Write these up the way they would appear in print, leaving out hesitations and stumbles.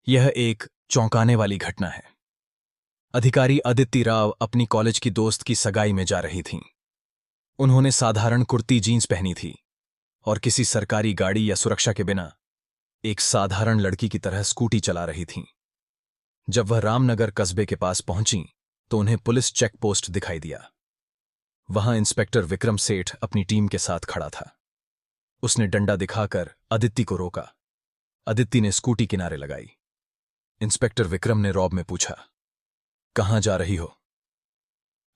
यह एक चौंकाने वाली घटना है। अधिकारी अदिति राव अपनी कॉलेज की दोस्त की सगाई में जा रही थीं। उन्होंने साधारण कुर्ती जीन्स पहनी थी और किसी सरकारी गाड़ी या सुरक्षा के बिना एक साधारण लड़की की तरह स्कूटी चला रही थीं। जब वह रामनगर कस्बे के पास पहुंची तो उन्हें पुलिस चेक पोस्ट दिखाई दिया। वहां इंस्पेक्टर विक्रम सेठ अपनी टीम के साथ खड़ा था। उसने डंडा दिखाकर अदिति को रोका। अदिति ने स्कूटी किनारे लगाई। इंस्पेक्टर विक्रम ने रौब में पूछा, कहां जा रही हो?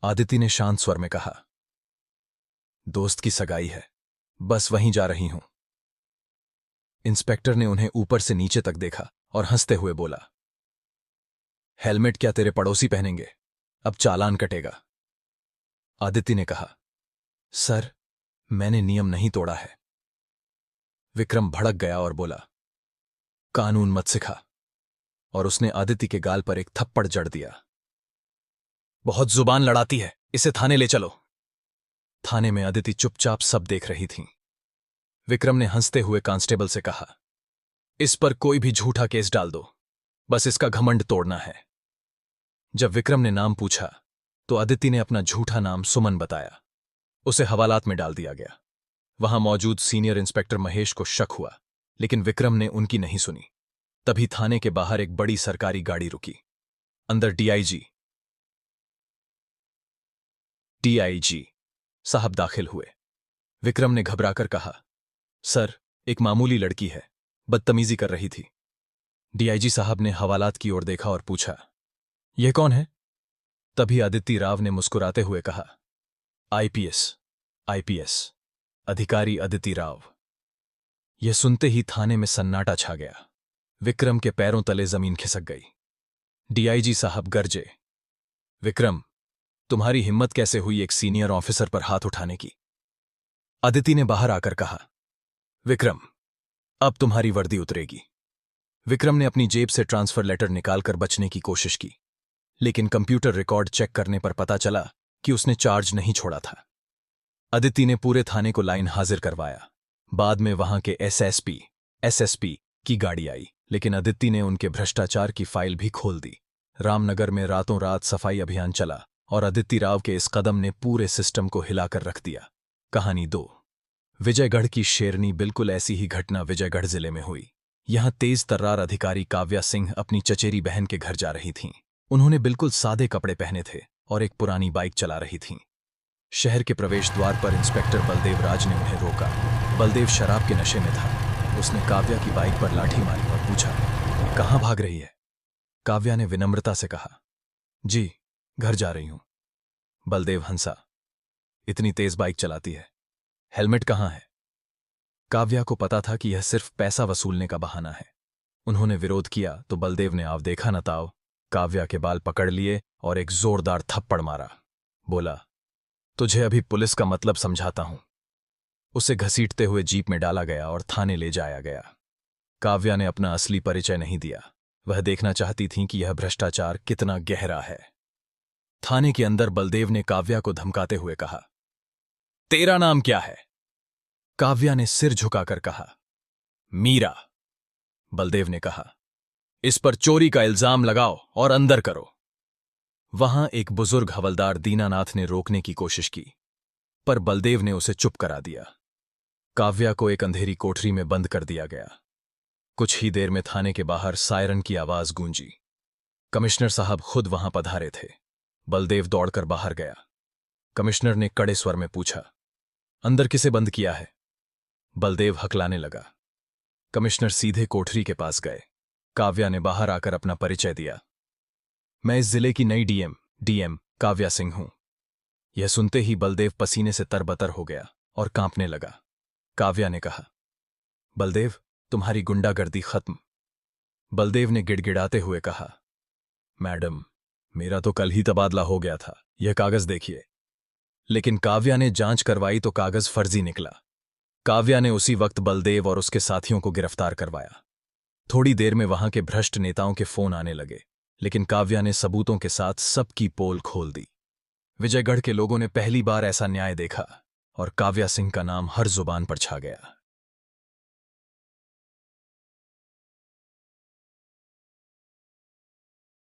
अदिति ने शांत स्वर में कहा, दोस्त की सगाई है, बस वहीं जा रही हूं। इंस्पेक्टर ने उन्हें ऊपर से नीचे तक देखा और हंसते हुए बोला, हेलमेट क्या तेरे पड़ोसी पहनेंगे? अब चालान कटेगा। अदिति ने कहा, सर, मैंने नियम नहीं तोड़ा है। विक्रम भड़क गया और बोला, कानून मत सिखा, और उसने अदिति के गाल पर एक थप्पड़ जड़ दिया। बहुत जुबान लड़ाती है, इसे थाने ले चलो। थाने में अदिति चुपचाप सब देख रही थीं। विक्रम ने हंसते हुए कांस्टेबल से कहा, इस पर कोई भी झूठा केस डाल दो, बस इसका घमंड तोड़ना है। जब विक्रम ने नाम पूछा तो अदिति ने अपना झूठा नाम सुमन बताया। उसे हवालात में डाल दिया गया। वहां मौजूद सीनियर इंस्पेक्टर महेश को शक हुआ, लेकिन विक्रम ने उनकी नहीं सुनी। तभी थाने के बाहर एक बड़ी सरकारी गाड़ी रुकी। अंदर डीआईजी साहब दाखिल हुए। विक्रम ने घबराकर कहा, सर, एक मामूली लड़की है, बदतमीजी कर रही थी। डीआईजी साहब ने हवालात की ओर देखा और पूछा, यह कौन है? तभी अदिति राव ने मुस्कुराते हुए कहा, आईपीएस अधिकारी अदिति राव। यह सुनते ही थाने में सन्नाटा छा गया। विक्रम के पैरों तले जमीन खिसक गई। डीआईजी साहब गरजे, विक्रम, तुम्हारी हिम्मत कैसे हुई एक सीनियर ऑफिसर पर हाथ उठाने की? अदिति ने बाहर आकर कहा, विक्रम, अब तुम्हारी वर्दी उतरेगी। विक्रम ने अपनी जेब से ट्रांसफर लेटर निकालकर बचने की कोशिश की, लेकिन कंप्यूटर रिकॉर्ड चेक करने पर पता चला कि उसने चार्ज नहीं छोड़ा था। अदिति ने पूरे थाने को लाइन हाजिर करवाया। बाद में वहां के एसएसपी की गाड़ी आई, लेकिन अदिति ने उनके भ्रष्टाचार की फाइल भी खोल दी। रामनगर में रातों रात सफाई अभियान चला और अदिति राव के इस कदम ने पूरे सिस्टम को हिलाकर रख दिया। कहानी 2। विजयगढ़ की शेरनी। बिल्कुल ऐसी ही घटना विजयगढ़ जिले में हुई। यहां तेज तर्रार अधिकारी काव्या सिंह अपनी चचेरी बहन के घर जा रही थीं। उन्होंने बिल्कुल सादे कपड़े पहने थे और एक पुरानी बाइक चला रही थीं। शहर के प्रवेश द्वार पर इंस्पेक्टर बलदेव राज ने उन्हें रोका। बलदेव शराब के नशे में था। उसने काव्या की बाइक पर लाठी मारी और पूछा, कहां भाग रही है? काव्या ने विनम्रता से कहा, जी, घर जा रही हूं। बलदेव हंसा, इतनी तेज बाइक चलाती है, हेलमेट कहां है? काव्या को पता था कि यह सिर्फ पैसा वसूलने का बहाना है। उन्होंने विरोध किया तो बलदेव ने आव देखा न ताव काव्या के बाल पकड़ लिए और एक जोरदार थप्पड़ मारा। बोला, तुझे अभी पुलिस का मतलब समझाता हूं। उसे घसीटते हुए जीप में डाला गया और थाने ले जाया गया। काव्या ने अपना असली परिचय नहीं दिया। वह देखना चाहती थी कि यह भ्रष्टाचार कितना गहरा है। थाने के अंदर बलदेव ने काव्या को धमकाते हुए कहा, तेरा नाम क्या है? काव्या ने सिर झुकाकर कहा, मीरा। बलदेव ने कहा, इस पर चोरी का इल्जाम लगाओ और अंदर करो। वहां एक बुजुर्ग हवलदार दीनानाथ ने रोकने की कोशिश की, पर बलदेव ने उसे चुप करा दिया। काव्या को एक अंधेरी कोठरी में बंद कर दिया गया। कुछ ही देर में थाने के बाहर सायरन की आवाज गूंजी। कमिश्नर साहब खुद वहां पधारे थे। बलदेव दौड़कर बाहर गया। कमिश्नर ने कड़े स्वर में पूछा, अंदर किसे बंद किया है? बलदेव हकलाने लगा। कमिश्नर सीधे कोठरी के पास गए। काव्या ने बाहर आकर अपना परिचय दिया। मैं इस जिले की नई डीएम काव्या सिंह हूं। यह सुनते ही बलदेव पसीने से तरबतर हो गया और कांपने लगा। काव्या ने कहा, बलदेव, तुम्हारी गुंडागर्दी खत्म। बलदेव ने गिड़गिड़ाते हुए कहा, मैडम, मेरा तो कल ही तबादला हो गया था, यह कागज देखिए। लेकिन काव्या ने जांच करवाई तो कागज फर्जी निकला। काव्या ने उसी वक्त बलदेव और उसके साथियों को गिरफ्तार करवाया। थोड़ी देर में वहां के भ्रष्ट नेताओं के फोन आने लगे, लेकिन काव्या ने सबूतों के साथ सबकी पोल खोल दी। विजयगढ़ के लोगों ने पहली बार ऐसा न्याय देखा और काव्या सिंह का नाम हर जुबान पर छा गया।